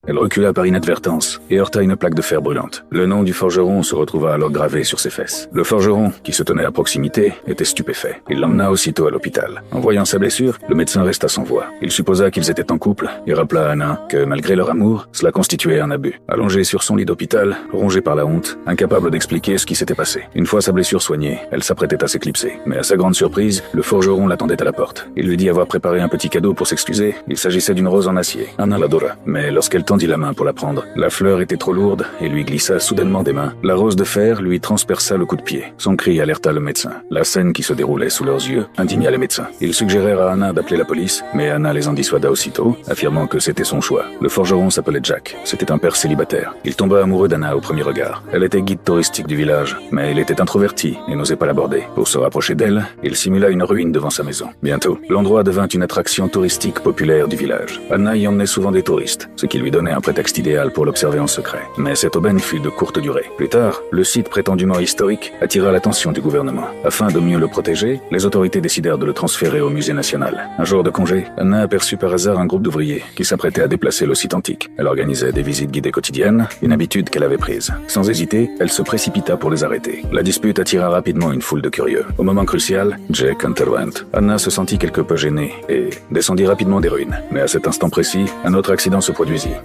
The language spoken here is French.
Elle recula par inadvertance et heurta une plaque de fer brûlante. Le nom du forgeron se retrouva alors gravé sur ses fesses. Le forgeron, qui se tenait à proximité, était stupéfait. Il l'emmena aussitôt à l'hôpital. En voyant sa blessure, le médecin resta sans voix. Il supposa qu'ils étaient en couple et rappela à Anna que, malgré leur amour, cela constituait un abus. Allongée sur son lit d'hôpital, rongée par la honte, incapable d'expliquer ce qui s'était passé. Une fois sa blessure soignée, elle s'apprêtait à s'éclipser. Mais à sa grande surprise, le forgeron l'attendait à la porte. Il lui dit avoir préparé un petit cadeau pour s'excuser. Il s'agissait d'une rose en acier. Anna l'adora. Mais lorsqu'elle tendit la main pour la prendre, la fleur était trop lourde et lui glissa soudainement des mains. La rose de fer lui transperça le coup de pied. Son cri alerta le médecin. La scène qui se déroulait sous leurs yeux indigna les médecins. Ils suggérèrent à Anna d'appeler la police, mais Anna les en dissuada aussitôt, affirmant que c'était son choix. Le forgeron s'appelait Jack. C'était un père célibataire. Il tomba amoureux d'Anna au premier regard. Elle était guide touristique du village, mais elle était introvertie et n'osait pas l'aborder. Pour se rapprocher d'elle, il simula une ruine devant sa maison. Bientôt, l'endroit devint une attraction touristique populaire du village. Anna y emmenait souvent des touristes, ce qui lui donnait un prétexte idéal pour l'observer en secret. Mais cette aubaine fut de courte durée. Plus tard, le site prétendument historique attira l'attention du gouvernement. Afin de mieux le protéger, les autorités décidèrent de le transférer au musée national. Un jour de congé, Anna aperçut par hasard un groupe d'ouvriers qui s'apprêtaient à déplacer le site antique. Elle organisait des visites guidées quotidiennes, une habitude qu'elle avait prise. Sans hésiter, elle se précipita pour les arrêter. La dispute attira rapidement une foule de curieux. Au moment crucial, Jack intervint. Anna se sentit quelque peu gênée et descendit rapidement des ruines. Mais à cet instant précis, un autre accident se produisit.